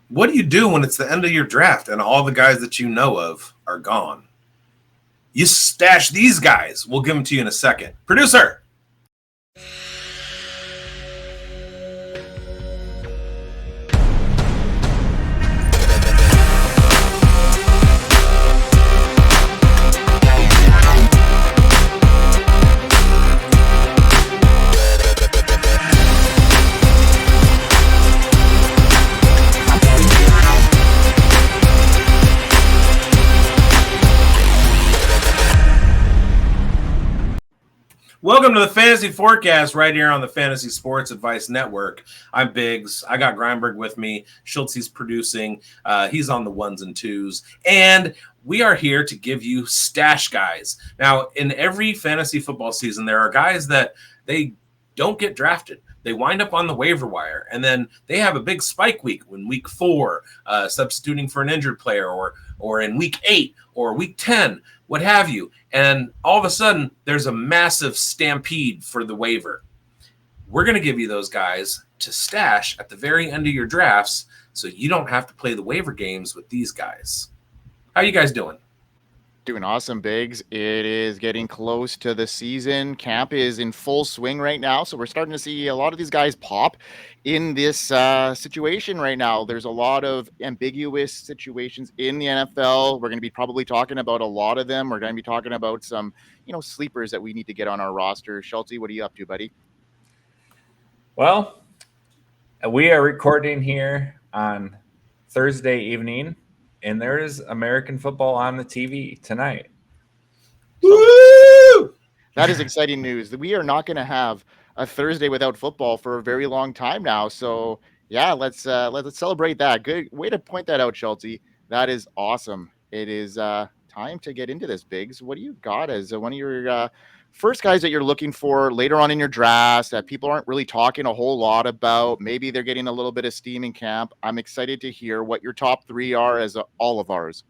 What do you do when it's the end of your draft and all the guys that you know of are gone? You stash these guys. We'll give them to you in a second. Producer. Welcome to the Fantasy Forecast right here on the Fantasy Sports Advice Network. I'm Bigz. I got Grindberg with me. Schultze's producing. He's on the ones and twos. And we are here to give you stash guys. Now, in every fantasy football season, there are guys that they don't get drafted. They wind up on the waiver wire, and then they have a big spike week when week 4, substituting for an injured player, or in week 8 or week 10, what have you. And all of a sudden, there's a massive stampede for the waiver. We're going to give you those guys to stash at the very end of your drafts so you don't have to play the waiver games with these guys. How you guys doing? Doing awesome, Bigz. It is getting close to the season. Camp is in full swing right now, so we're starting to see a lot of these guys pop in this situation right now. There's a lot of ambiguous situations in the NFL. We're going to be probably talking about a lot of them. We're going to be talking about some, sleepers that we need to get on our roster. Schulte, what are you up to, buddy? Well, we are recording here on Thursday evening, and there's American football on the TV tonight. Woo! That is exciting news. We are not going to have a Thursday without football for a very long time now. So yeah, let's celebrate that. Good way to point that out, Schulte. That is awesome. It is time to get into this, Bigz. What do you got as one of your first guys that you're looking for later on in your drafts that people aren't really talking a whole lot about? Maybe they're getting a little bit of steam in camp. I'm excited to hear what your top 3 are as all of ours.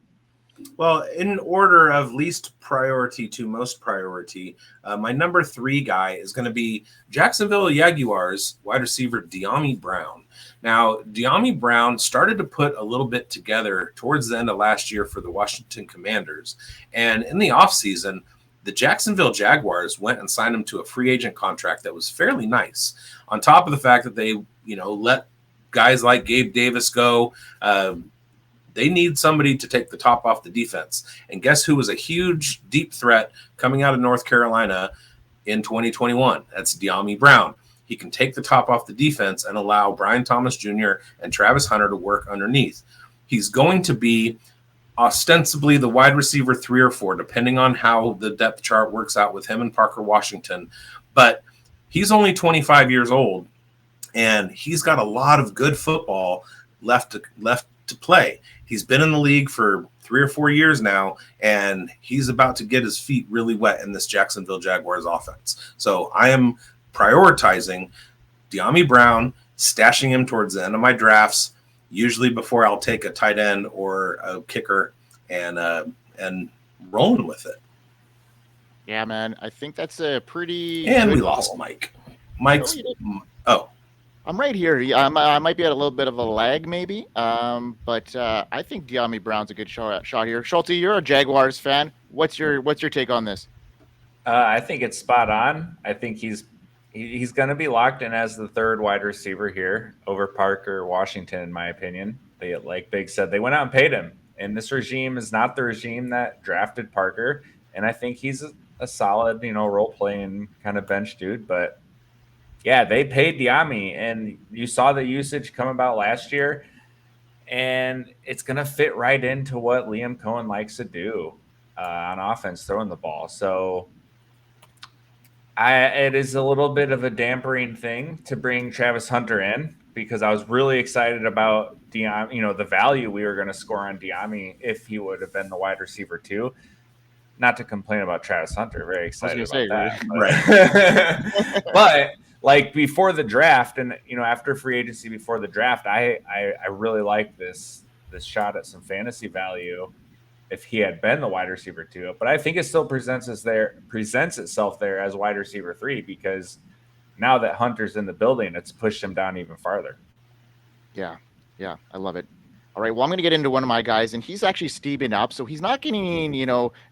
Well, in order of least priority to most priority, my number 3 guy is going to be Jacksonville Jaguars wide receiver Dyami Brown. Now, Dyami Brown started to put a little bit together towards the end of last year for the Washington Commanders. And in the offseason, the Jacksonville Jaguars went and signed him to a free agent contract that was fairly nice. On top of the fact that they, let guys like Gabe Davis go, they need somebody to take the top off the defense. And guess who was a huge, deep threat coming out of North Carolina in 2021? That's Dyami Brown. He can take the top off the defense and allow Brian Thomas Jr. and Travis Hunter to work underneath. He's going to be ostensibly the wide receiver 3 or 4, depending on how the depth chart works out with him and Parker Washington. But he's only 25 years old, and he's got a lot of good football left to play. He's been in the league for 3 or 4 years now, and he's about to get his feet really wet in this Jacksonville Jaguars offense. So I am prioritizing Dyami Brown, stashing him towards the end of my drafts, usually before I'll take a tight end or a kicker, and rolling with it. Yeah, man. I think that's a pretty. And we lost Mike. Mike's. Oh. I'm right here. I might be at a little bit of a lag, maybe. But I think Dyami Brown's a good shot here. Schulte, you're a Jaguars fan. What's your take on this? I think it's spot on. I think he's going to be locked in as the 3rd wide receiver here over Parker Washington, in my opinion. They, like Bigz said, they went out and paid him. And this regime is not the regime that drafted Parker. And I think he's a solid, role-playing kind of bench dude. But, yeah, they paid Dyami. And you saw the usage come about last year. And it's going to fit right into what Liam Cohen likes to do on offense, throwing the ball. So it is a little bit of a dampering thing to bring Travis Hunter in, because I was really excited about Dyami, the value we were going to score on Dyami if he would have been the wide receiver 2. Not to complain about Travis Hunter, very excited about that. Right. But like before the draft and after free agency before the draft, I really like this shot at some fantasy value if he had been the wide receiver 2. But I think it still presents itself there as wide receiver 3, because now that Hunter's in the building, it's pushed him down even farther. Yeah, I love it. All right, well, I'm going to get into one of my guys, and he's actually steaming up. So he's not getting,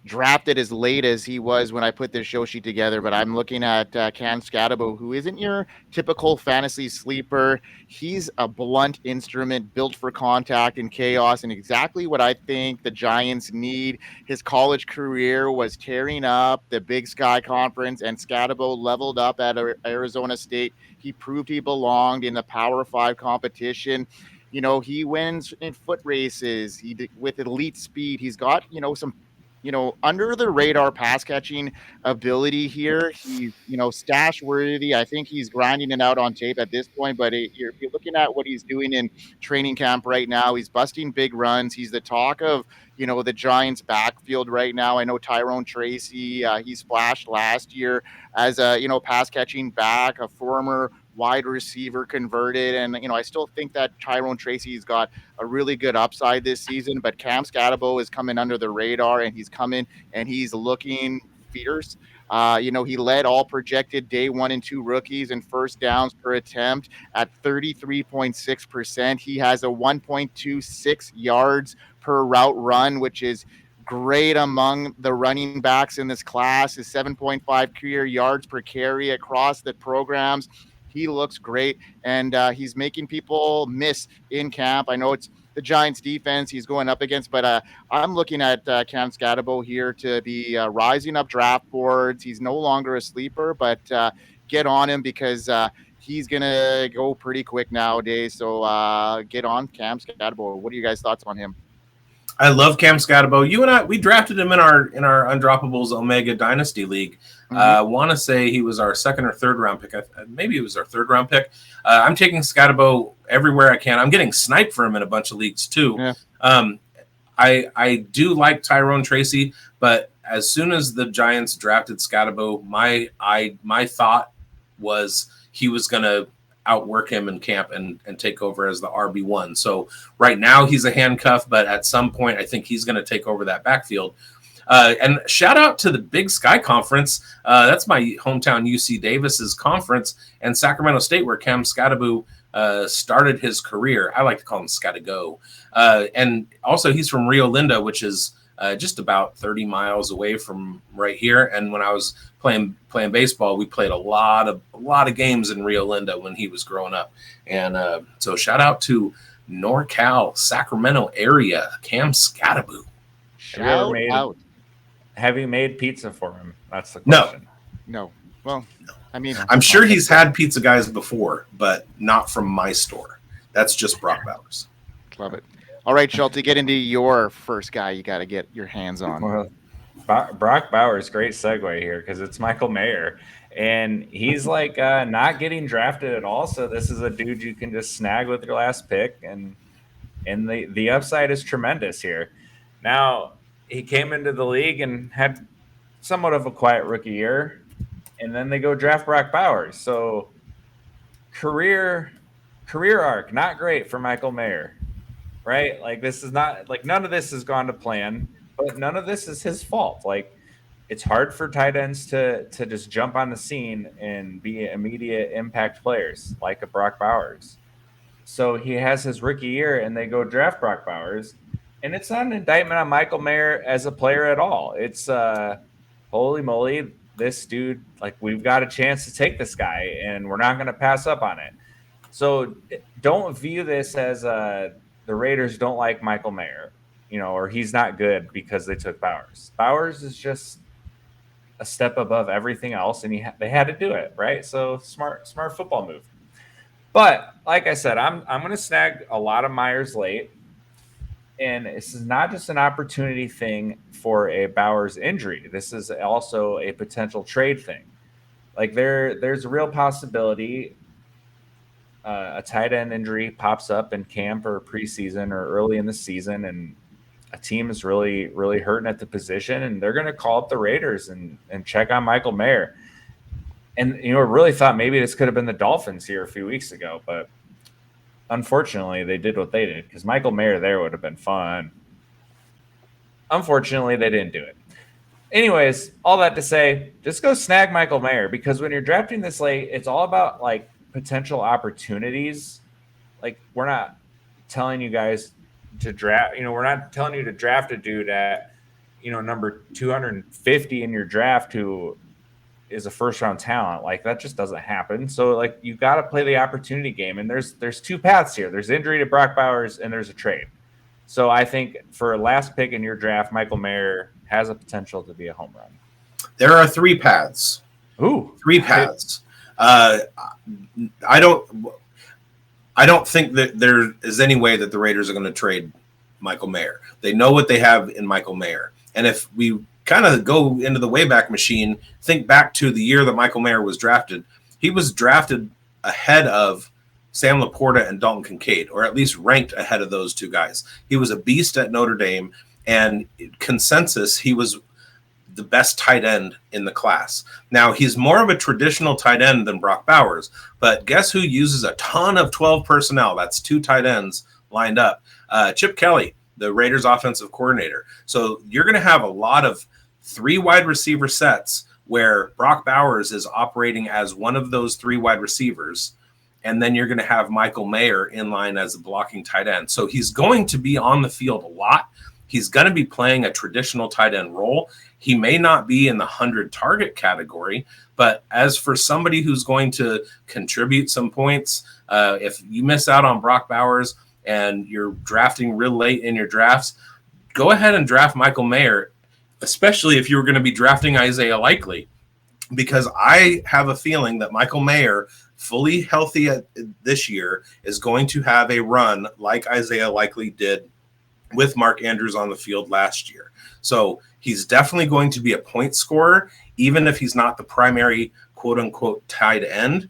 drafted as late as he was when I put this show sheet together. But I'm looking at Cam Skattebo, who isn't your typical fantasy sleeper. He's a blunt instrument built for contact and chaos, and exactly what I think the Giants need. His college career was tearing up the Big Sky Conference, and Skattebo leveled up at Arizona State. He proved he belonged in the Power 5 competition. He wins in foot races. With elite speed. He's got, some, under the radar pass catching ability here. He's, stash worthy. I think he's grinding it out on tape at this point, but if you're looking at what he's doing in training camp right now, he's busting big runs. He's the talk of, the Giants backfield right now. I know Tyrone Tracy, he splashed last year as a, pass catching back, a former wide receiver converted. And, I still think that Tyrone Tracy's got a really good upside this season, but Cam Skattebo is coming under the radar, and he's coming and he's looking fierce. He led all projected day 1 and 2 rookies in first downs per attempt at 33.6%. He has a 1.26 yards per route run, which is great among the running backs in this class. Is 7.5 career yards per carry across the programs. He looks great, and he's making people miss in camp. I know it's the Giants defense he's going up against, but I'm looking at Cam Skattebo here to be rising up draft boards. He's no longer a sleeper, but get on him because he's going to go pretty quick nowadays. So get on Cam Skattebo. What are you guys' thoughts on him? I love Cam Skattebo. You and I, we drafted him in our Undroppables Omega Dynasty League. I want to say he was our second or third round pick. Maybe it was our third round pick. I'm taking Skattebo everywhere I can. I'm getting sniped for him in a bunch of leagues too. Yeah. I do like Tyrone Tracy, but as soon as the Giants drafted Skattebo, my thought was he was going to outwork him in camp and take over as the RB1. So right now he's a handcuff, but at some point I think he's going to take over that backfield. And shout out to the Big Sky Conference. That's my hometown UC Davis's conference, and Sacramento State, where Cam Skattebo started his career. I like to call him Skattego. And also he's from Rio Linda, which is just about 30 miles away from right here. And when I was playing baseball, we played a lot of games in Rio Linda when he was growing up. And so shout out to NorCal, Sacramento area, Cam Skattebo. Shout out. Have you made pizza for him? That's the question. No. Well, I mean, I'm sure he's had pizza guys before, but not from my store. That's just Brock Bowers. Love it. All right, Schulte, get into your first guy you got to get your hands on. Well, Brock Bowers, great segue here because it's Michael Mayer, and he's like not getting drafted at all. So this is a dude you can just snag with your last pick, and the upside is tremendous here. Now, he came into the league and had somewhat of a quiet rookie year, and then they go draft Brock Bowers. So career arc, not great for Michael Mayer, right? Like this is not like none of this has gone to plan, but none of this is his fault. Like it's hard for tight ends to just jump on the scene and be immediate impact players like a Brock Bowers. So he has his rookie year and they go draft Brock Bowers. And it's not an indictment on Michael Mayer as a player at all. It's holy moly, this dude, like we've got a chance to take this guy and we're not going to pass up on it. So don't view this as the Raiders don't like Michael Mayer, or he's not good because they took Bowers. Bowers is just a step above everything else, and they had to do it, right? So smart football move. But like I said, I'm going to snag a lot of Myers late. And this is not just an opportunity thing for a Bowers injury. This is also a potential trade thing. Like there's a real possibility a tight end injury pops up in camp or preseason or early in the season, and a team is really, really hurting at the position, and they're going to call up the Raiders and check on Michael Mayer. And, really thought maybe this could have been the Dolphins here a few weeks ago, but unfortunately, they did what they did because Michael Mayer there would have been fun. Unfortunately, they didn't do it. Anyways, all that to say, just go snag Michael Mayer because when you're drafting this late, it's all about like potential opportunities. Like we're not telling you guys to draft. We're not telling you to draft a dude at, number 250 in your draft who is a first round talent. Like, that just doesn't happen. So, like, you got to play the opportunity game. And there's two paths here. There's injury to Brock Bowers and there's a trade. So I think for a last pick in your draft, Michael Mayer has a potential to be a home run. There are three paths. Ooh, 3 paths. I don't think that there is any way that the Raiders are going to trade Michael Mayer. They know what they have in Michael Mayer. And if we kind of go into the Wayback Machine, think back to the year that Michael Mayer was drafted. He was drafted ahead of Sam Laporta and Dalton Kincaid, or at least ranked ahead of those two guys. He was a beast at Notre Dame, and consensus, he was the best tight end in the class. Now, he's more of a traditional tight end than Brock Bowers, but guess who uses a ton of 12 personnel? That's 2 tight ends lined up. Chip Kelly, the Raiders offensive coordinator. So you're going to have a lot of 3 wide receiver sets where Brock Bowers is operating as one of those 3 wide receivers. And then you're going to have Michael Mayer in line as a blocking tight end. So he's going to be on the field a lot. He's going to be playing a traditional tight end role. He may not be in the 100 target category, but as for somebody who's going to contribute some points, if you miss out on Brock Bowers and you're drafting real late in your drafts, go ahead and draft Michael Mayer, especially if you were going to be drafting Isaiah Likely, because I have a feeling that Michael Mayer, fully healthy this year, is going to have a run like Isaiah Likely did with Mark Andrews on the field last year. So he's definitely going to be a point scorer, even if he's not the primary quote-unquote tight end.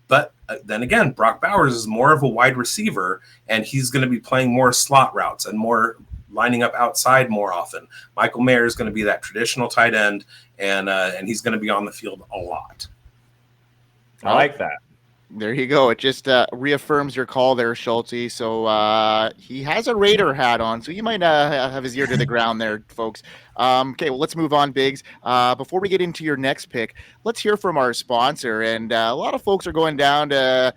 But then again, Brock Bowers is more of a wide receiver, and he's going to be playing more slot routes and more lining up outside more often. Michael Mayer is going to be that traditional tight end, and he's going to be on the field a lot. I like that. There you go. It just reaffirms your call there, Schulte. So he has a Raider hat on, so you might have his ear to the ground there, folks. Okay, well, let's move on, Bigz. Before we get into your next pick, let's hear from our sponsor. And a lot of folks are going down to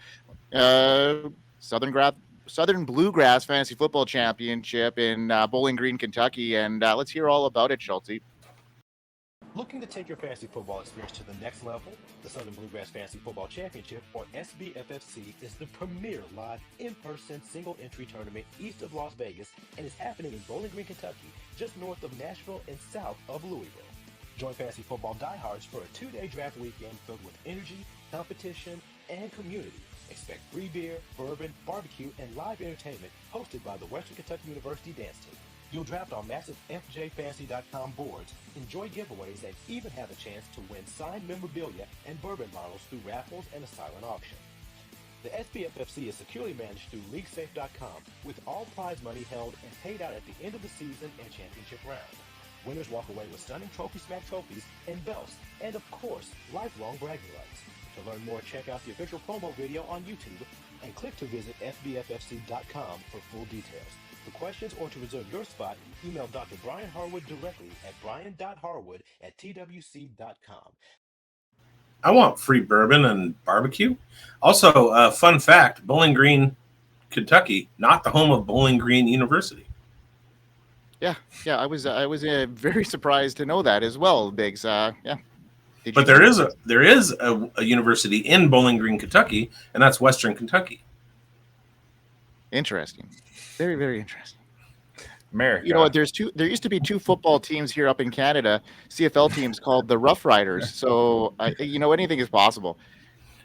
Southern Bluegrass Fantasy Football Championship in Bowling Green, Kentucky. And let's hear all about it, Schulte. Looking to take your fantasy football experience to the next level? The Southern Bluegrass Fantasy Football Championship, or SBFFC, is the premier live in-person single-entry tournament east of Las Vegas and is happening in Bowling Green, Kentucky, just north of Nashville and south of Louisville. Join fantasy football diehards for a 2-day draft weekend filled with energy, competition, and community. Expect free beer, bourbon, barbecue, and live entertainment hosted by the Western Kentucky University Dance Team. You'll draft on massive FJFantasy.com boards, enjoy giveaways, and even have a chance to win signed memorabilia and bourbon bottles through raffles and a silent auction. The SBFFC is securely managed through LeagueSafe.com, with all prize money held and paid out at the end of the season and championship round. Winners walk away with stunning Trophy Smack trophies and belts, and of course, lifelong bragging rights. To learn more, check out the official promo video on YouTube and click to visit SBFFC.com for full details. For questions or to reserve your spot, email Dr. Brian Harwood directly at brian.harwood@twc.com. I want free bourbon and barbecue. Also, fun fact, Bowling Green, Kentucky, not the home of Bowling Green University. Yeah, I was very surprised to know that as well, Bigz. Yeah. But there is a university in Bowling Green, Kentucky, and that's Western Kentucky. Interesting. Very, very interesting. America. You know what? There used to be 2 football teams here up in Canada, CFL teams called the Rough Riders. So, anything is possible.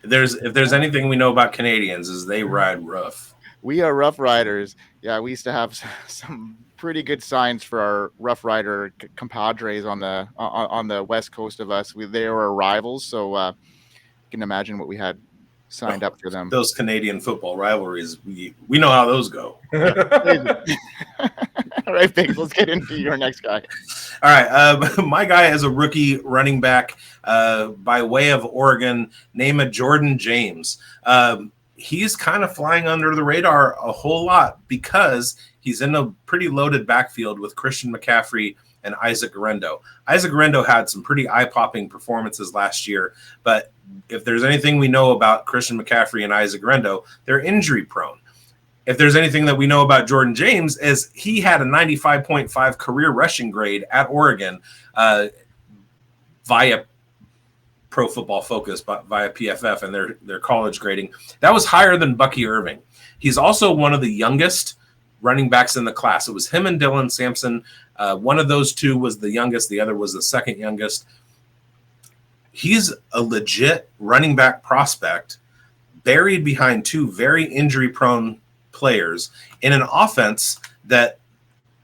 If there's anything we know about Canadians, is they ride rough. We are Rough Riders. Yeah, we used to have some pretty good signs for our Rough Rider compadres on the west coast of us. They were our rivals, so you can imagine what we had signed up for them. Those Canadian football rivalries, we know how those go. All right, Bigz, let's get into your next guy. All right, my guy is a rookie running back by way of Oregon, named Jordon James. He's kind of flying under the radar a whole lot because he's in a pretty loaded backfield with Christian McCaffrey and Isaac Guerrero. Isaac Guerrero had some pretty eye-popping performances last year, but if there's anything we know about Christian McCaffrey and Isaac Guerrero, they're injury-prone. if there's anything that we know about Jordon James, is he had a 95.5 career rushing grade at Oregon via Pro Football Focus, but via PFF and their college grading. That was higher than Bucky Irving. He's also one of the youngest running backs in the class. It was him and Dylan Sampson. One of those two was the youngest. The other was the second youngest. He's a legit running back prospect buried behind two very injury-prone players in an offense that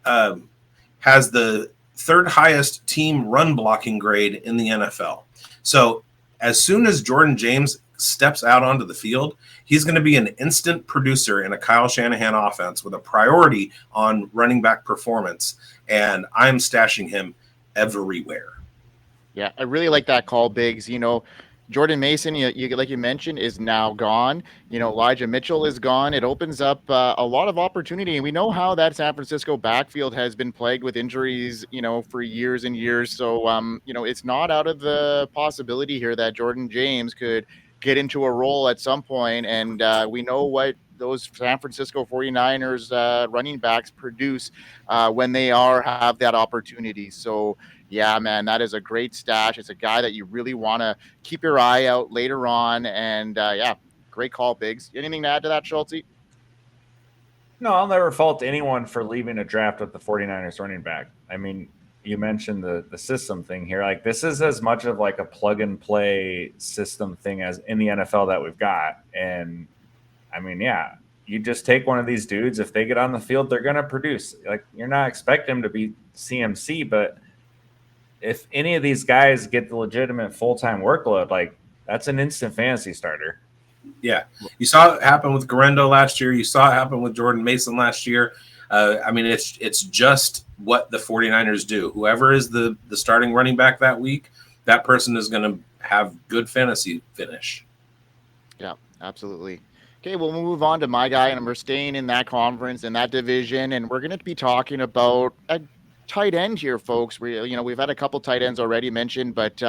has the third highest team run blocking grade in the NFL. So as soon as Jordon James steps out onto the field, he's going to be an instant producer in a Kyle Shanahan offense with a priority on running back performance. And I'm stashing him everywhere. Yeah, I really like that call, Bigz. You know, Jordan Mason, you like you mentioned, is now gone. You know, Elijah Mitchell is gone. It opens up a lot of opportunity. And we know how that San Francisco backfield has been plagued with injuries, you know, for years and years. So, you know, it's not out of the possibility here that Jordon James could get into a role at some point. And we know what those San Francisco 49ers running backs produce when they have that opportunity. So, yeah, man, that is a great stash. It's a guy that you really want to keep your eye out later on. And yeah, great call, Bigz. Anything to add to that, Schulte? No, I'll never fault anyone for leaving a draft with the 49ers running back. I mean, you mentioned the system thing here. Like, this is as much of like a plug and play system thing as in the NFL that we've got. And I mean, yeah, you just take one of these dudes. If they get on the field, they're going to produce. Like, you're not expecting them to be CMC, but if any of these guys get the legitimate full-time workload, like, that's an instant fantasy starter. Yeah. You saw it happen with Garendo last year. You saw it happen with Jordan Mason last year. I mean, it's just what the 49ers do. Whoever is the starting running back that week, that person is going to have good fantasy finish. Yeah, absolutely. Okay, well, we'll move on to my guy, and we're staying in that conference, in that division, and we're going to be talking about a tight end here, folks. We've had a couple tight ends already mentioned, but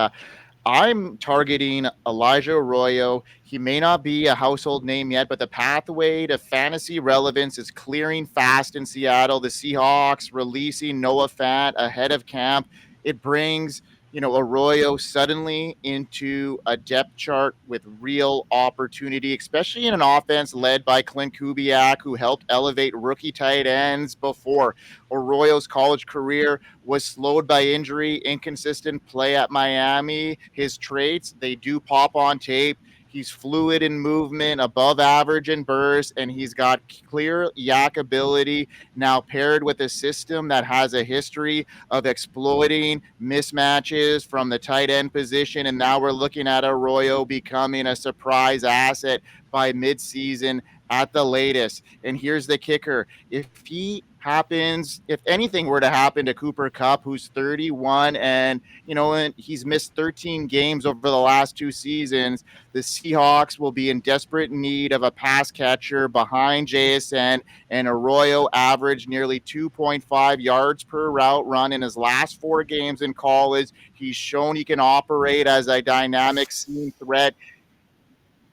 I'm targeting Elijah Arroyo. He may not be a household name yet, but the pathway to fantasy relevance is clearing fast in Seattle. The Seahawks releasing Noah Fant ahead of camp. It brings, Arroyo suddenly into a depth chart with real opportunity, especially in an offense led by Clint Kubiak, who helped elevate rookie tight ends before. Arroyo's college career was slowed by injury, inconsistent play at Miami. His traits, they do pop on tape. He's fluid in movement, above average in burst, and he's got clear yak ability, now paired with a system that has a history of exploiting mismatches from the tight end position. And now we're looking at Arroyo becoming a surprise asset by midseason at the latest. And here's the kicker. If anything were to happen to Cooper Kupp, who's 31 and he's missed 13 games over the last 2 seasons, the Seahawks will be in desperate need of a pass catcher behind JSN, and Arroyo averaged nearly 2.5 yards per route run in his last 4 games in college. He's shown he can operate as a dynamic seam threat.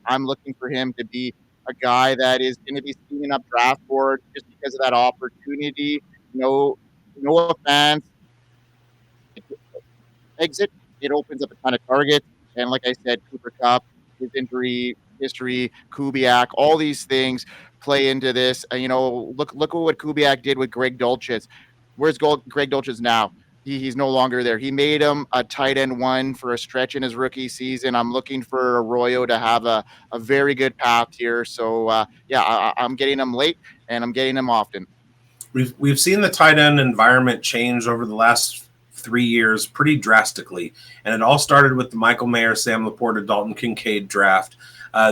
I'm looking for him to be a guy that is going to be steaming up draft board just because of that opportunity. No offense. Exit. It opens up a ton of targets. And like I said, Cooper Kupp, his injury history, Kubiak, all these things play into this. Look at what Kubiak did with Greg Dulcich. Where's Greg Dulcich now? He's no longer there. He made him a tight end 1 for a stretch in his rookie season. I'm looking for Arroyo to have a very good path here. So, I'm getting him late, and I'm getting him often. We've seen the tight end environment change over the last 3 years pretty drastically, and it all started with the Michael Mayer, Sam Laporta, Dalton Kincaid draft.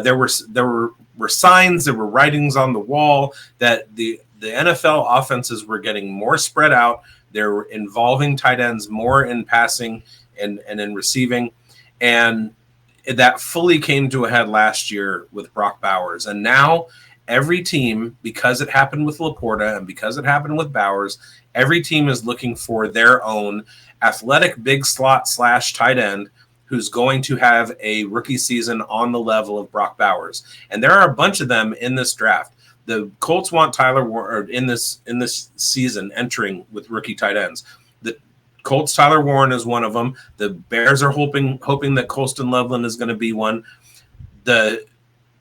There were signs, there were writings on the wall that the NFL offenses were getting more spread out. They're involving tight ends more in passing and in receiving. And that fully came to a head last year with Brock Bowers. And now every team, because it happened with Laporta and because it happened with Bowers, every team is looking for their own athletic big slot / tight end who's going to have a rookie season on the level of Brock Bowers. And there are a bunch of them in this draft. The Colts want Tyler Warren in this season entering with rookie tight ends. The Colts, Tyler Warren is one of them. The Bears are hoping that Colston Loveland is going to be one. The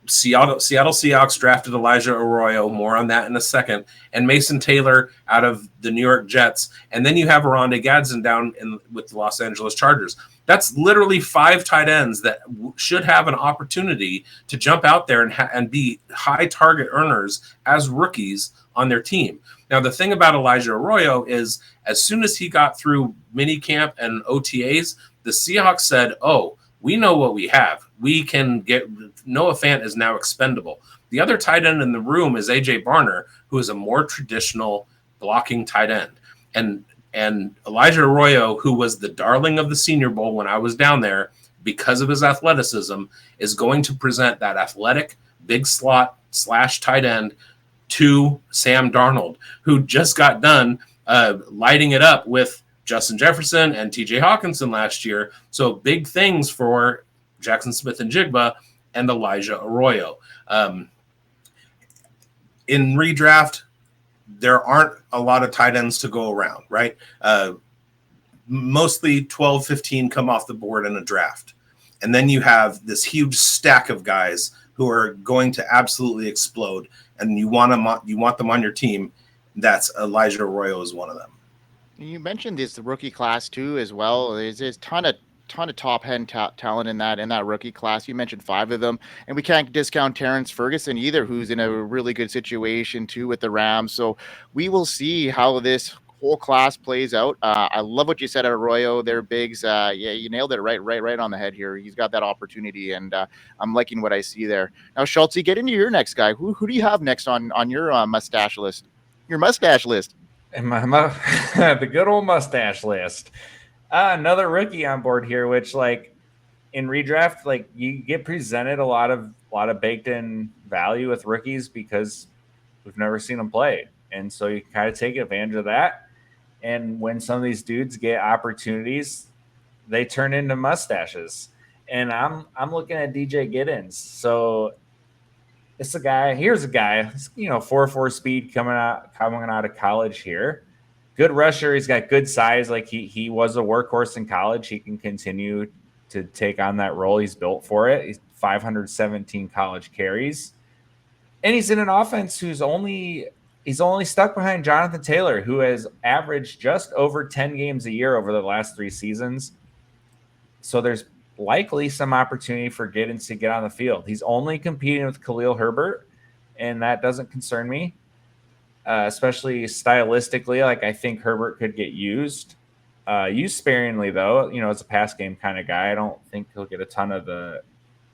Seattle Seahawks drafted Elijah Arroyo. More on that in a second. And Mason Taylor out of the New York Jets. And then you have Rhamondre Gadsden down with the Los Angeles Chargers. That's literally 5 tight ends that should have an opportunity to jump out there and be high target earners as rookies on their team. Now, the thing about Elijah Arroyo is as soon as he got through minicamp and OTAs, the Seahawks said, oh, we know what we have. We can get – Noah Fant is now expendable. The other tight end in the room is A.J. Barner, who is a more traditional blocking tight end. And Elijah Arroyo, who was the darling of the Senior Bowl when I was down there because of his athleticism, is going to present that athletic big slot / tight end to Sam Darnold, who just got done lighting it up with Justin Jefferson and TJ Hawkinson last year. So big things for Jackson Smith-Njigba and Elijah Arroyo. In redraft, there aren't a lot of tight ends to go around, right? Mostly 12, 15 come off the board in a draft. And then you have this huge stack of guys who are going to absolutely explode, and you want them on your team. That's Elijah Arroyo is one of them. You mentioned the rookie class too, as well. There's a ton of top end talent in that rookie class. You mentioned 5 of them, and we can't discount Terrence Ferguson either, who's in a really good situation too with the Rams. So we will see how this whole class plays out. I love what you said at Arroyo there, Bigz. Yeah, you nailed it right on the head here. He's got that opportunity, and I'm liking what I see there. Now, Schultz, get into your next guy. Who do you have next on your mustache list? Your mustache list. And the good old mustache list. Another rookie on board here, which like in redraft, like you get presented a lot of baked in value with rookies because we've never seen them play. And so you can kind of take advantage of that. And when some of these dudes get opportunities, they turn into mustaches. And I'm looking at DJ Giddens. So here's a guy, 4.4 speed coming out of college here. Good rusher. He's got good size. Like he was a workhorse in college. He can continue to take on that role. He's built for it. He's 517 college carries. And he's in an offense he's only stuck behind Jonathan Taylor, who has averaged just over 10 games a year over the last 3 seasons. So there's likely some opportunity for Giddens to get on the field. He's only competing with Khalil Herbert, and that doesn't concern me. Especially stylistically, like I think Herbert could get used sparingly, though. As a pass game kind of guy, I don't think he'll get a ton of the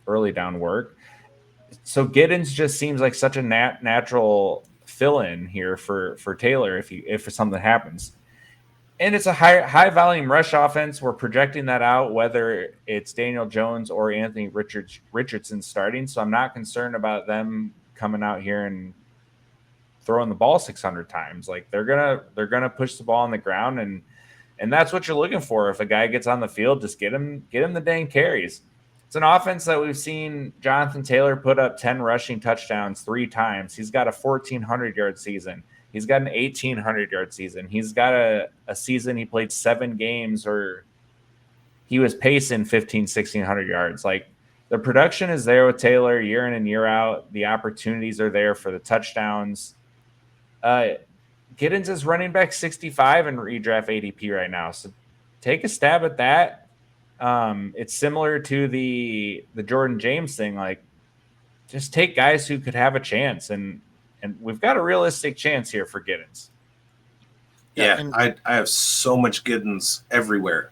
early down work. So Giddens just seems like such a natural fill-in here for Taylor if something happens. And it's a high volume rush offense. We're projecting that out, whether it's Daniel Jones or Anthony Richardson starting. So I'm not concerned about them coming out here and throwing the ball 600 times. Like they're gonna push the ball on the ground, and that's what you're looking for. If a guy gets on the field, just get him the dang carries. It's an offense that we've seen Jonathan Taylor put up 10 rushing touchdowns 3 times. He's got a 1,400-yard season. He's got an 1,800-yard season. He's got a season he played 7 games or he was pacing 1,500-1,600 yards. Like the production is there with Taylor year in and year out. The opportunities are there for the touchdowns. Giddens is running back 65 in redraft ADP right now. So take a stab at that. It's similar to the Jordan James thing. Like just take guys who could have a chance, and we've got a realistic chance here for Giddens. Yeah, I have so much Giddens everywhere.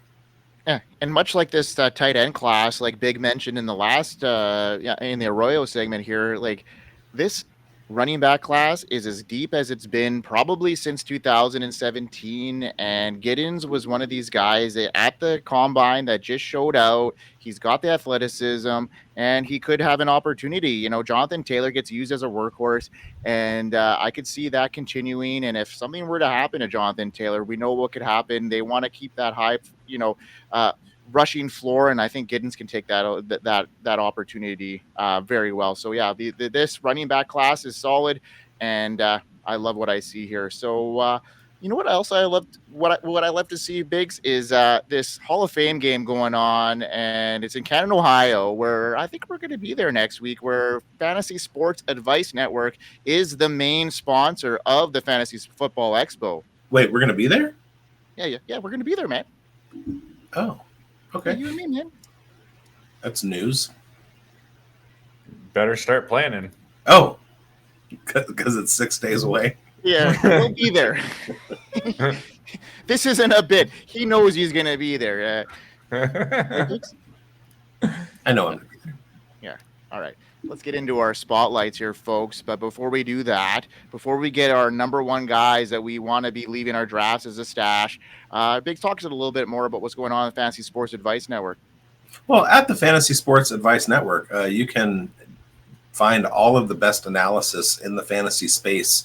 Yeah, and much like this tight end class, like Big mentioned in the last in the Arroyo segment here, like this running back class is as deep as it's been probably since 2017, and Giddens was one of these guys that at the combine that just showed out. He's got the athleticism, and he could have an opportunity. Jonathan Taylor gets used as a workhorse, and I could see that continuing. And if something were to happen to Jonathan Taylor, we know what could happen. They want to keep that high, rushing floor, and I think Giddens can take that opportunity very well. So yeah, this running back class is solid. and I love what I see here. So you know what else I loved? What I love to see, Bigz, is this Hall of Fame game going on, and it's in Canton, Ohio, where I think we're going to be there next week, where Fantasy Sports Advice Network is the main sponsor of the Fantasy Football Expo. Wait, we're going to be there? Yeah, we're going to be there, man. Oh, okay. Yeah, you and me, man. That's news. Better start planning. Oh, because it's 6 days away. Yeah, we'll be there. This isn't a bit. He knows he's going to be there. I know I'm going to be there. Yeah. All right. Let's get into our spotlights here, folks. But before we do that, before we get our number one guys that we want to be leaving our drafts as a stash, Bigz, talk to us a little bit more about what's going on in the Fantasy Sports Advice Network. Well, at the Fantasy Sports Advice Network, you can find all of the best analysis in the fantasy space,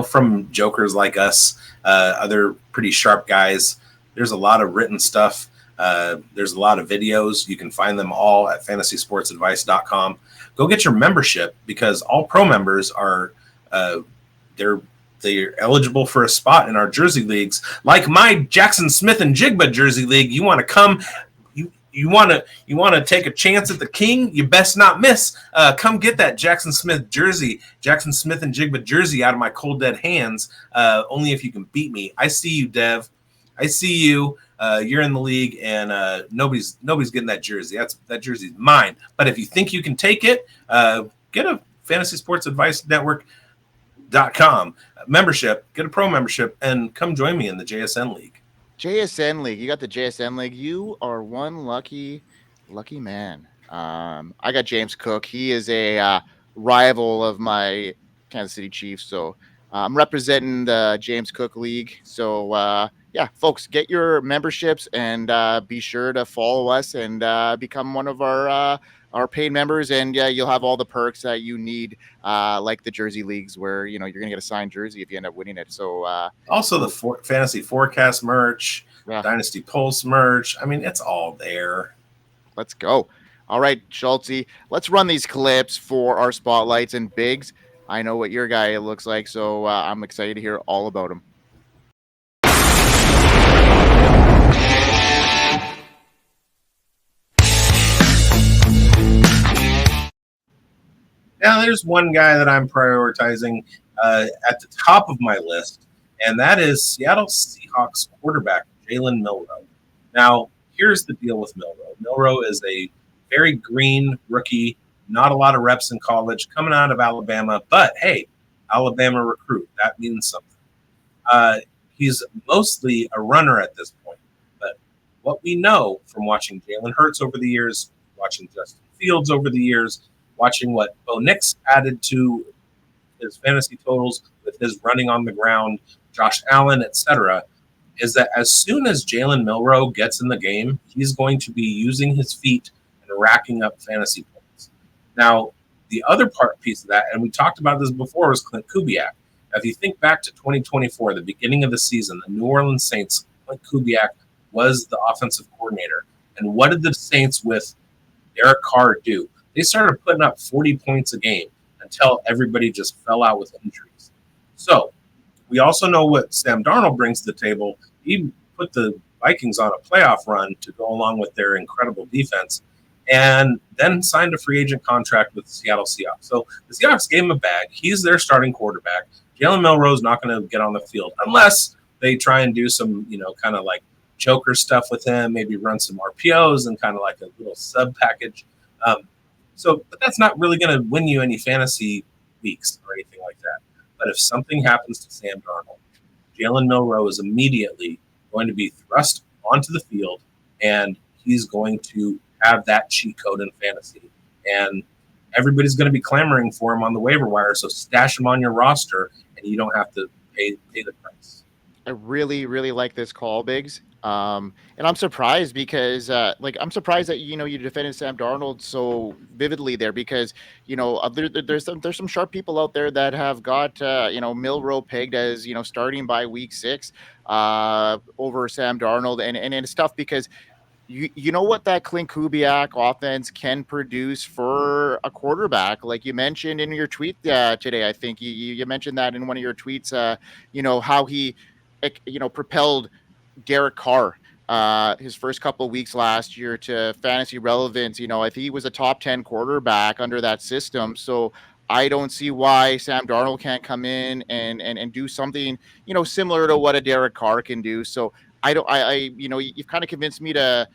from jokers like us, other pretty sharp guys. There's a lot of written stuff. There's a lot of videos. You can find them all at fantasysportsadvice.com. Go get your membership, because all pro members are they're eligible for a spot in our jersey leagues. Like my Jackson Smith and Jigba jersey league, you want to come. You want to take a chance at the king? You best not miss. Come get that Jackson Smith and Jigba jersey out of my cold dead hands. Only if you can beat me. I see you, Dev. I see you. You're in the league, and nobody's getting that jersey. That jersey's mine. But if you think you can take it, get a Fantasy Sports Advice Network.com membership. Get a pro membership, and come join me in the JSN League. JSN League. You got the JSN League. You are one lucky man. I got James Cook. He is a rival of my Kansas City Chiefs. So I'm representing the James Cook League. So yeah, folks, get your memberships and be sure to follow us and become one of our paid members. And you'll have all the perks that you need, like the jersey leagues, where you're gonna get a signed jersey if you end up winning it. So also the fantasy forecast merch, yeah. Dynasty Pulse merch. I mean, it's all there. Let's go. All right, Schultzy, let's run these clips for our spotlights. And Bigz, I know what your guy looks like, so I'm excited to hear all about him. Now, there's one guy that I'm prioritizing at the top of my list, and that is Seattle Seahawks quarterback Jalen Milroe. Now, here's the deal with Milroe. Milroe is a very green rookie, not a lot of reps in college, coming out of Alabama, but hey, Alabama recruit. That means something. He's mostly a runner at this point, but what we know from watching Jalen Hurts over the years, watching Justin Fields over the years, watching what Bo Nix added to his fantasy totals with his running on the ground, Josh Allen, etc., is that as soon as Jalen Milroe gets in the game, he's going to be using his feet and racking up fantasy points. Now, the other piece of that, and we talked about this before, was Clint Kubiak. If you think back to 2024, the beginning of the season, the New Orleans Saints, Clint Kubiak was the offensive coordinator. And what did the Saints with Derek Carr do? They started putting up 40 points a game until everybody just fell out with injuries. So we also know what Sam Darnold brings to the table. He put the Vikings on a playoff run to go along with their incredible defense, and then signed a free agent contract with the Seattle Seahawks. So the Seahawks gave him a bag. He's their starting quarterback. Jalen Milroe is not going to get on the field unless they try and do some, kind of like joker stuff with him, maybe run some RPOs and kind of like a little sub package. But that's not really going to win you any fantasy weeks or anything like that. But if something happens to Sam Darnold, Jalen Milroe is immediately going to be thrust onto the field, and he's going to have that cheat code in fantasy. And everybody's going to be clamoring for him on the waiver wire, so stash him on your roster, and you don't have to pay the price. I really, really like this call, Bigz. And I'm surprised because, I'm surprised that, you defended Sam Darnold so vividly there because, there's some sharp people out there that have got, Milroe pegged as, starting by week 6 over Sam Darnold. And it's tough because you know what that Clint Kubiak offense can produce for a quarterback, like you mentioned in your tweet today. I think you mentioned that in one of your tweets, how he, propelled Derek Carr his first couple of weeks last year to fantasy relevance. I think he was a top 10 quarterback under that system. So I don't see why Sam Darnold can't come in and do something, similar to what a Derek Carr can do. So you've kind of convinced me to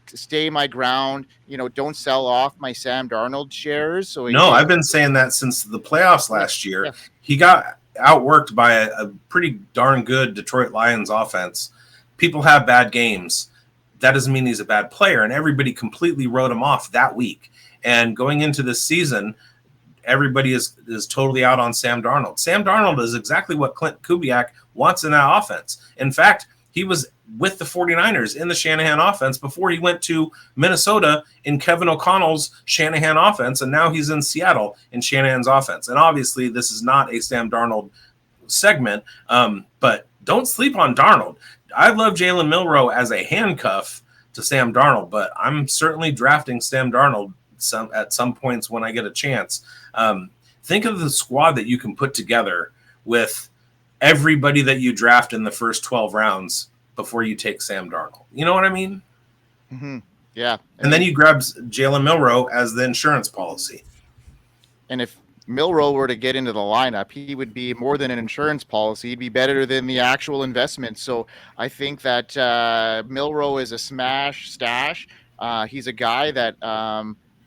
stay my ground, don't sell off my Sam Darnold shares. So no, I've been saying that since the playoffs last year. Yeah. He got outworked by a pretty darn good Detroit Lions offense. People have bad games. That doesn't mean he's a bad player, and everybody completely wrote him off that week. And going into this season, everybody is totally out on Sam Darnold. Sam Darnold is exactly what Clint Kubiak wants in that offense. In fact, he was with the 49ers in the Shanahan offense before he went to Minnesota in Kevin O'Connell's Shanahan offense, and now he's in Seattle in Shanahan's offense. And obviously, this is not a Sam Darnold segment, but don't sleep on Darnold. I love Jalen Milroe as a handcuff to Sam Darnold, but I'm certainly drafting Sam Darnold at some points when I get a chance. Think of the squad that you can put together with everybody that you draft in the first 12 rounds before you take Sam Darnold. You know what I mean? Mm-hmm. Yeah. And then you grab Jalen Milroe as the insurance policy. And if Milroe were to get into the lineup, he would be more than an insurance policy. He'd be better than the actual investment. So I think that Milroe is a smash stash. He's a guy that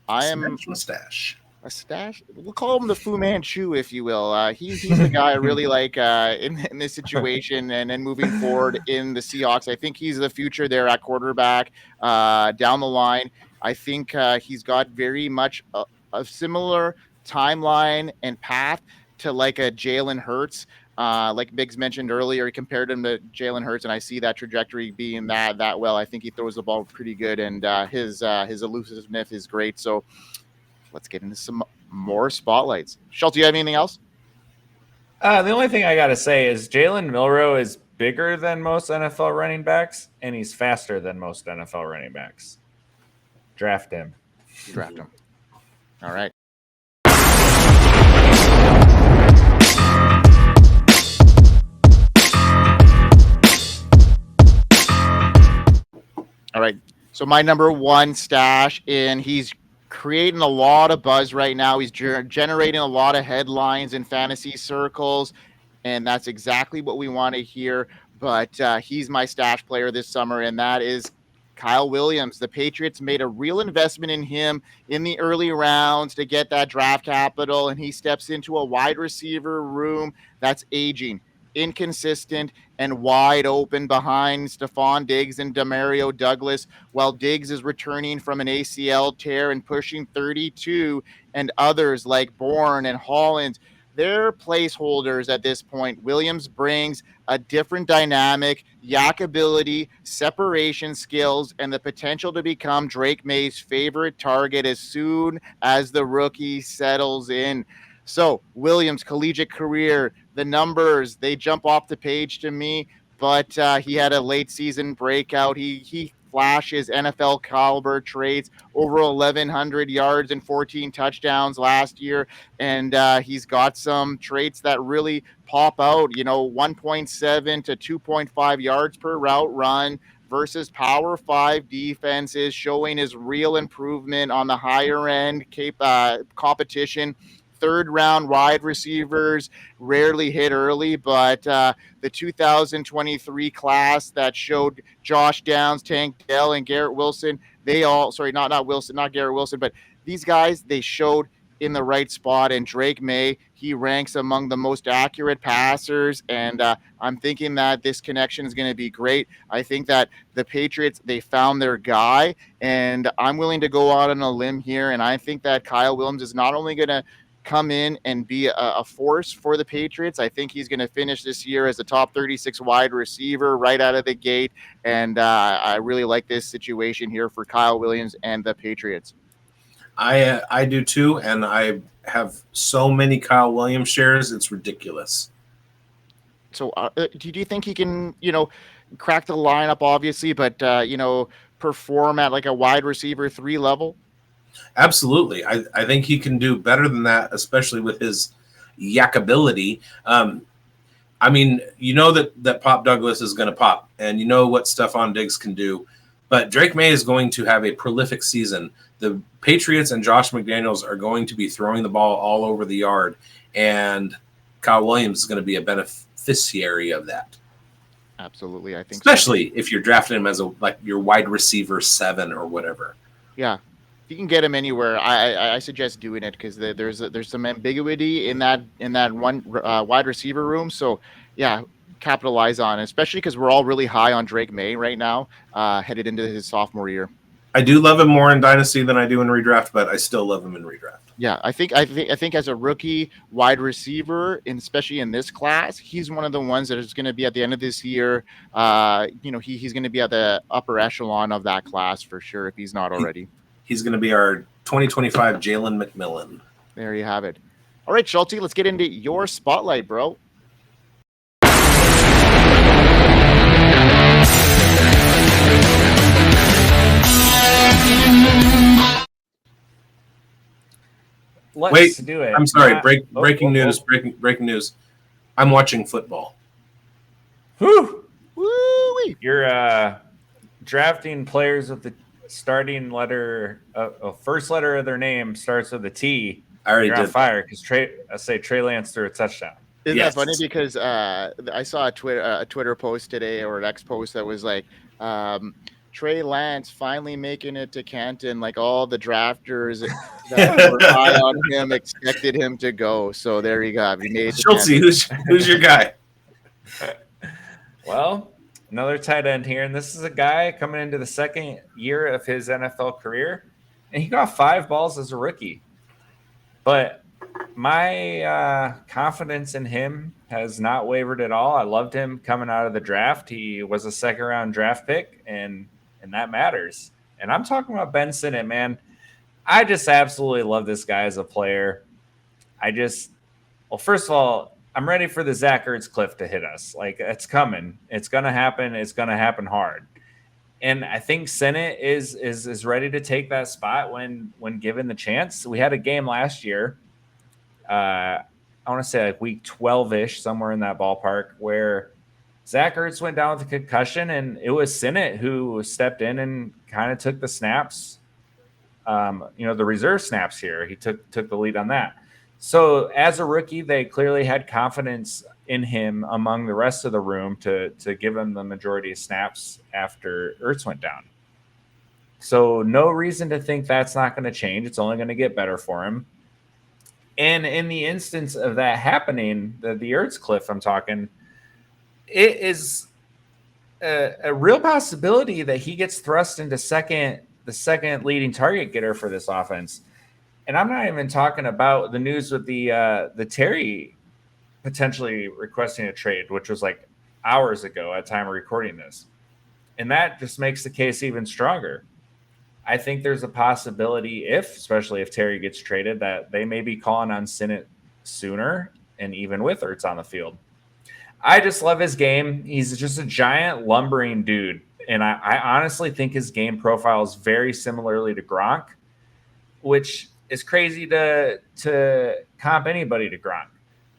Mustache. A stash? We'll call him the Fu Manchu, if you will. He's the guy I really like in this situation and then moving forward in the Seahawks. I think he's the future there at quarterback down the line. I think he's got very much a similar timeline and path to like a Jalen Hurts. Like Bigz mentioned earlier, he compared him to Jalen Hurts, and I see that trajectory being that well. I think he throws the ball pretty good, and his elusiveness is great. So let's get into some more spotlights. Schultz, do you have anything else? The only thing I got to say is Jalen Milroe is bigger than most NFL running backs, and he's faster than most NFL running backs. Draft him. Draft him. All right. All right. So my number one stash, and he's creating a lot of buzz right now. He's generating a lot of headlines in fantasy circles, and that's exactly what we want to hear. But he's my stash player this summer, and that is Kyle Williams. The Patriots made a real investment in him in the early rounds to get that draft capital, and he steps into a wide receiver room that's aging, inconsistent, and wide open behind Stephon Diggs and Demario Douglas, while Diggs is returning from an ACL tear and pushing 32, and others like Bourne and Hollins, they're placeholders at this point. Williams brings a different dynamic, yak ability, separation skills, and the potential to become Drake May's favorite target as soon as the rookie settles in. So Williams' collegiate career, the numbers, they jump off the page to me, but he had a late season breakout. He flashes NFL caliber traits, over 1,100 yards and 14 touchdowns last year. And he's got some traits that really pop out, 1.7 to 2.5 yards per route run versus Power 5 defenses, showing his real improvement on the higher end competition. Third round wide receivers rarely hit early, but the 2023 class that showed Josh Downs, Tank Dell, and Garrett Wilson, not Garrett Wilson, but these guys, they showed in the right spot. And Drake May, he ranks among the most accurate passers, and I'm thinking that this connection is going to be great. I think that the Patriots, they found their guy, and I'm willing to go out on a limb here, and I think that Kyle Williams is not only going to come in and be a force for the Patriots. I think he's going to finish this year as a top 36 wide receiver right out of the gate. And I really like this situation here for Kyle Williams and the Patriots. I do too. And I have so many Kyle Williams shares. It's ridiculous. So do you think he can, crack the lineup, obviously, but, perform at like a wide receiver 3 level? Absolutely. I think he can do better than that, especially with his yak ability. I mean, you know that Pop Douglas is going to pop, and you know what Stephon Diggs can do. But Drake May is going to have a prolific season. The Patriots and Josh McDaniels are going to be throwing the ball all over the yard, and Kyle Williams is going to be a beneficiary of that. Absolutely, I think especially if you're drafting him as your wide receiver 7 or whatever. Yeah. If you can get him anywhere, I suggest doing it because there's some ambiguity in that one wide receiver room. So yeah, capitalize on it, especially because we're all really high on Drake May right now, headed into his sophomore year. I do love him more in Dynasty than I do in redraft, but I still love him in redraft. Yeah, I think as a rookie wide receiver, and especially in this class, he's one of the ones that is going to be at the end of this year. He's going to be at the upper echelon of that class for sure if he's not already. He's going to be our 2025 Jalen McMillan. There you have it. All right, Schulte, let's get into your spotlight, bro. Let's do it. I'm sorry. Breaking news. I'm watching football. Whew. Woo-wee. You're drafting players with the starting letter, first letter of their name starts with a T. I already You're did. on fire because Trey Lance threw a touchdown. Isn't that funny? Because I saw a Twitter post today or an X post that was like, Trey Lance finally making it to Canton. Like all the drafters that were high on him expected him to go. So there you go. He made Schulte, who's your guy? Well, another tight end here, and this is a guy coming into the second year of his NFL career, and he got 5 balls as a rookie. But my confidence in him has not wavered at all. I loved him coming out of the draft. He was a second-round draft pick, and that matters. And I'm talking about Ben Sinnott, man. I just absolutely love this guy as a player. First of all, I'm ready for the Zach Ertz cliff to hit us. Like, it's coming. It's going to happen. It's going to happen hard. And I think Sinnott is ready to take that spot when given the chance. We had a game last year, I want to say like week 12-ish, somewhere in that ballpark, where Zach Ertz went down with a concussion, and it was Sinnott who stepped in and kind of took the snaps, the reserve snaps here. He took the lead on that. So as a rookie, they clearly had confidence in him among the rest of the room to give him the majority of snaps after Ertz went down. So no reason to think that's not going to change. It's only going to get better for him. And in the instance of that happening, the Ertz cliff I'm talking, it is a real possibility that he gets thrust into the second leading target getter for this offense. And I'm not even talking about the news with the Terry potentially requesting a trade, which was like hours ago at time of recording this. And that just makes the case even stronger. I think there's a possibility, especially if Terry gets traded, that they may be calling on Sinnott sooner, and even with Ertz on the field. I just love his game. He's just a giant lumbering dude. And I honestly think his game profile is very similarly to Gronk, which is crazy to comp anybody to Gronk.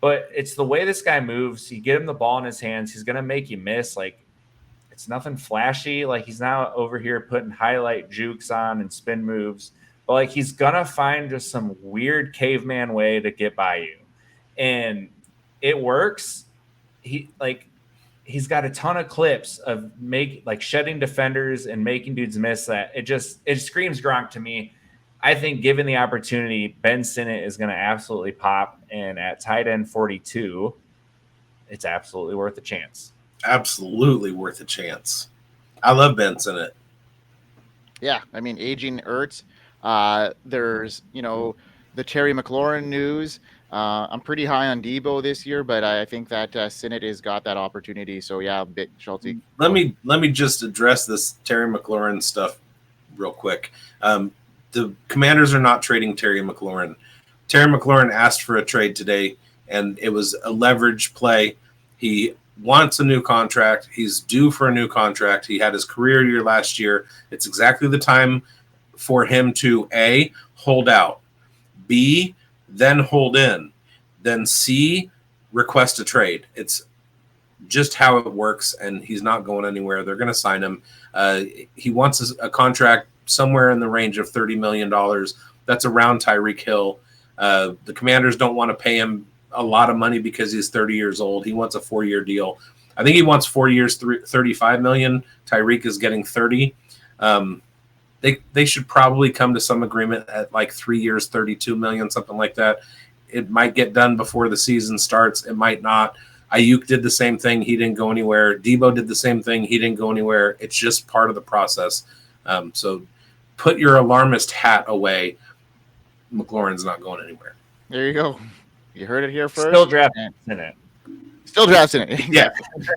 But it's the way this guy moves. You get him the ball in his hands, he's going to make you miss. Like, it's nothing flashy. Like, he's not over here putting highlight jukes on and spin moves. But, like, he's going to find just some weird caveman way to get by you. And it works. He's got a ton of clips of shedding defenders and making dudes miss that. It screams Gronk to me. I think given the opportunity, Ben Sinnott is going to absolutely pop. And at tight end 42, it's absolutely worth a chance. Absolutely worth a chance. I love Ben Sinnott. Yeah, I mean, aging Ertz. There's, the Terry McLaurin news. I'm pretty high on Debo this year, but I think that Sinnott has got that opportunity. So, yeah, big Schulte. Let me just address this Terry McLaurin stuff real quick. The Commanders are not trading Terry McLaurin. Terry McLaurin asked for a trade today, and it was a leverage play. He wants a new contract. He's due for a new contract. He had his career year last year. It's exactly the time for him to A, hold out, B, then hold in, then C, request a trade. It's just how it works, and he's not going anywhere. They're going to sign him. He wants a contract somewhere in the range of $30 million. That's around Tyreek Hill. The Commanders don't want to pay him a lot of money because he's 30 years old. He wants a 4-year deal. I think he wants 4 years, $35 million. Tyreek is getting 30. They should probably come to some agreement at like 3 years, $32 million, something like that. It might get done before the season starts. It might not. Ayuk did the same thing. He didn't go anywhere. Debo did the same thing. He didn't go anywhere. It's just part of the process. So put your alarmist hat away. McLaurin's not going anywhere. There you go. You heard it here first. Still drafting it. Still drafting it. Yeah.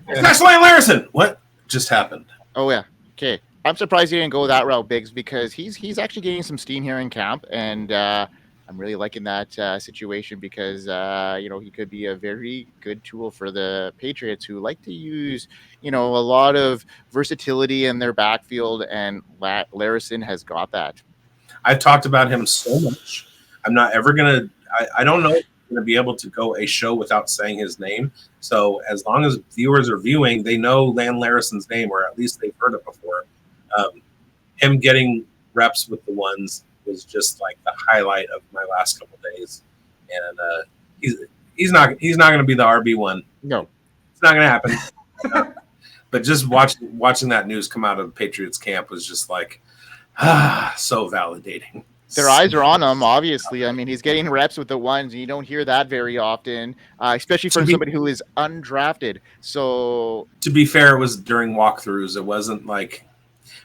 That's Lane Larison. What just happened? Oh, yeah. Okay. I'm surprised he didn't go that route, Bigz, because he's actually getting some steam here in camp, and I'm really liking that situation because, he could be a very good tool for the Patriots, who like to use, a lot of versatility in their backfield, and Larison has got that. I've talked about him so much. I'm not ever going to – I don't know if I'm going to be able to go a show without saying his name. So as long as viewers are viewing, they know Lan Larison's name, or at least they've heard it before. Him getting reps with the ones was just like the highlight of my last couple of days. And he's not going to be the RB1. No. It's not going to happen. But just watching that news come out of Patriots camp was just like – so validating. Their eyes are on him, obviously. I mean, he's getting reps with the ones, and you don't hear that very often, especially from somebody who is undrafted. So, to be fair, it was during walkthroughs. It wasn't like,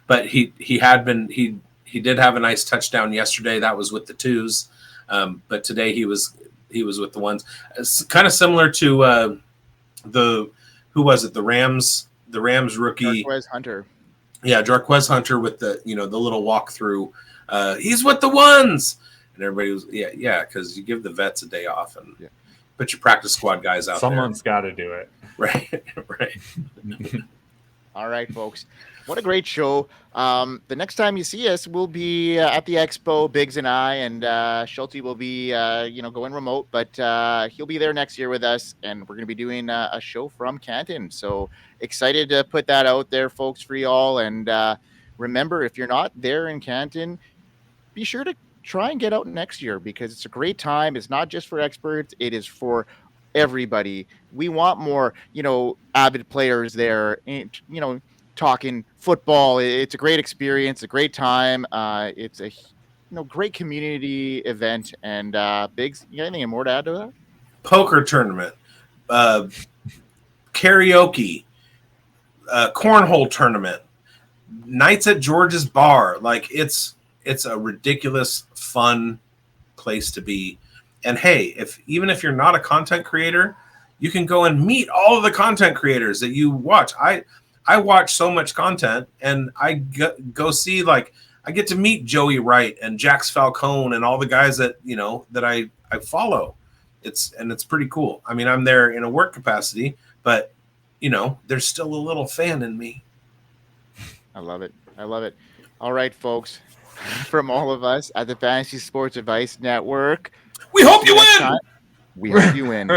but he did have a nice touchdown yesterday. That was with the twos, but today he was with the ones. It's kind of similar to the Rams rookie Jarquez Hunter. Yeah, Jarquez Hunter with the the little walkthrough. He's with the ones, and everybody was because you give the vets a day off and put your practice squad guys out. Someone's got to do it. Right. All right, folks. What a great show. The next time you see us, we'll be at the Expo, Bigz and I, and Schulte will be, going remote, but he'll be there next year with us, and we're going to be doing a show from Canton. So excited to put that out there, folks, for y'all. And remember, if you're not there in Canton, be sure to try and get out next year, because it's a great time. It's not just for experts. It is for everybody. We want more, avid players there, talking football. It's a great experience, a great time. It's a great community event. And Bigz, you got anything more to add to that? Poker tournament, karaoke, cornhole tournament, nights at George's bar. Like it's a ridiculous fun place to be. And hey, even if you're not a content creator, you can go and meet all of the content creators that you watch. I watch so much content, and I go see, like, I get to meet Joey Wright and Jax Falcone and all the guys that that I follow. It's pretty cool. I mean, I'm there in a work capacity, but there's still a little fan in me. I love it. All right, folks, from all of us at the Fantasy Sports Advice Network, we hope you win. We hope you win.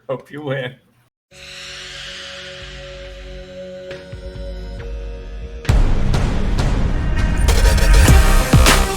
Hope you win.